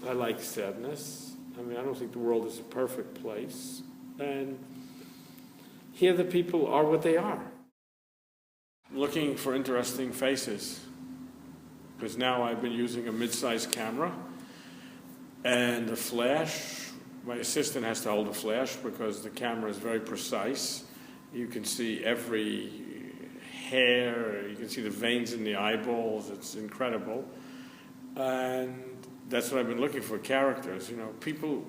I like sadness. I mean, I don't think the world is a perfect place. And here the people are what they are. Looking for interesting faces. Because now I've been using a mid-sized camera and a flash. My assistant has to hold a flash because the camera is very precise. You can see every hair, you can see the veins in the eyeballs. It's incredible. And that's what I've been looking for, characters. You know, people,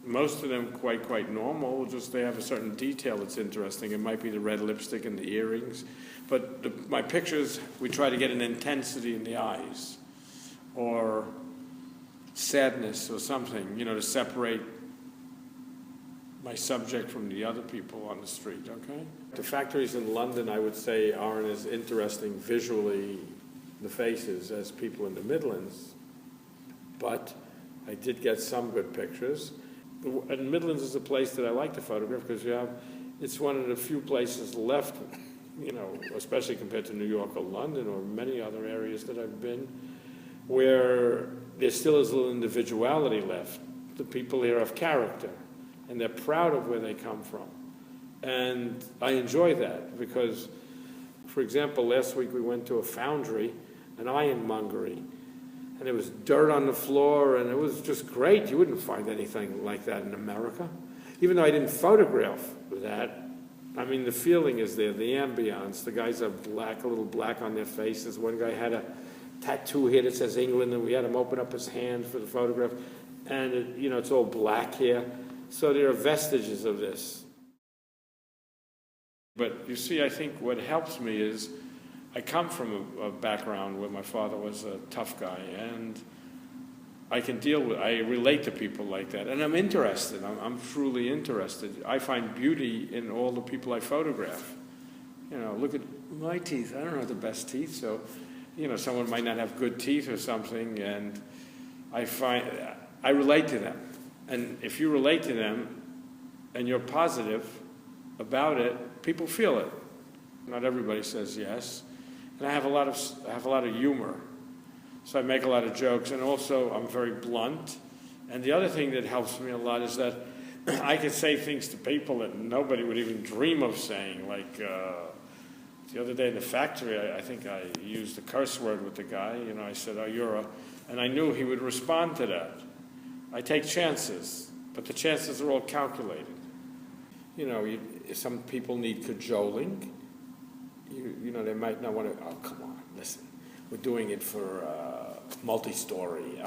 most of them quite normal, just they have a certain detail that's interesting. It might be the red lipstick and the earrings. But my pictures, we try to get an intensity in the eyes or sadness or something, you know, to separate my subject from the other people on the street, okay? The factories in London, I would say, aren't as interesting visually, the faces, as people in the Midlands. But I did get some good pictures. And Midlands is a place that I like to photograph because it's one of the few places left, you know, especially compared to New York or London or many other areas that I've been, where there still is a little individuality left. The people here have character, and they're proud of where they come from. And I enjoy that because, for example, last week we went to a foundry, an ironmongery, and there was dirt on the floor, and it was just great. You wouldn't find anything like that in America. Even though I didn't photograph that, I mean, the feeling is there, the ambiance. The guys are black, a little black on their faces. One guy had a tattoo here that says England, and we had him open up his hand for the photograph. And, you know, it's all black here. So there are vestiges of this. But you see, I think what helps me is I come from a background where my father was a tough guy, and I relate to people like that, and I'm interested. I'm truly interested. I find beauty in all the people I photograph. You know, look at my teeth. I don't have the best teeth, so, you know, someone might not have good teeth or something, and I relate to them. And if you relate to them and you're positive about it, people feel it. Not everybody says yes. And I have a lot of humor. So I make a lot of jokes, and also I'm very blunt. And the other thing that helps me a lot is that I can say things to people that nobody would even dream of saying. Like the other day in the factory, I think I used a curse word with the guy. You know, I said, "Oh, you're a," and I knew he would respond to that. I take chances, but the chances are all calculated. You know, some people need cajoling. You know, they might not want to, oh, come on, listen. We're doing it for Multistory.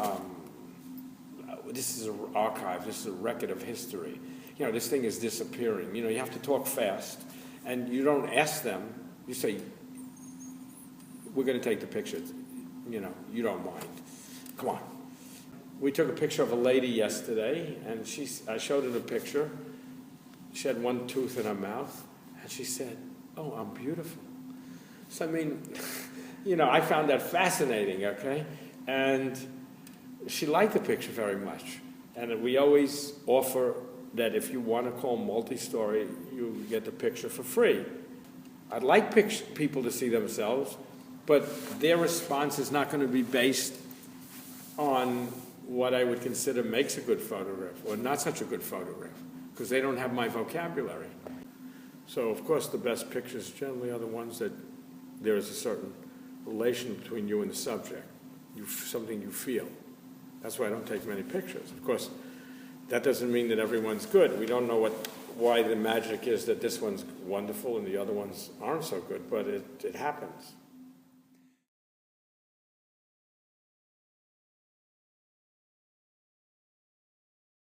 This is an archive. This is a record of history. You know, this thing is disappearing. You know, you have to talk fast. And you don't ask them. You say, we're going to take the pictures. You know, you don't mind. Come on. We took a picture of a lady yesterday, and I showed her the picture. She had one tooth in her mouth, and she said, "Oh, I'm beautiful." So, I mean, you know, I found that fascinating, okay? And she liked the picture very much. And we always offer that if you want to call Multistory, you get the picture for free. I'd like people to see themselves, but their response is not going to be based on what I would consider makes a good photograph or not such a good photograph, because they don't have my vocabulary. So, of course, the best pictures generally are the ones that there is a certain relation between you and the subject, something you feel. That's why I don't take many pictures. Of course, that doesn't mean that everyone's good. We don't know why the magic is that this one's wonderful and the other ones aren't so good, but it happens.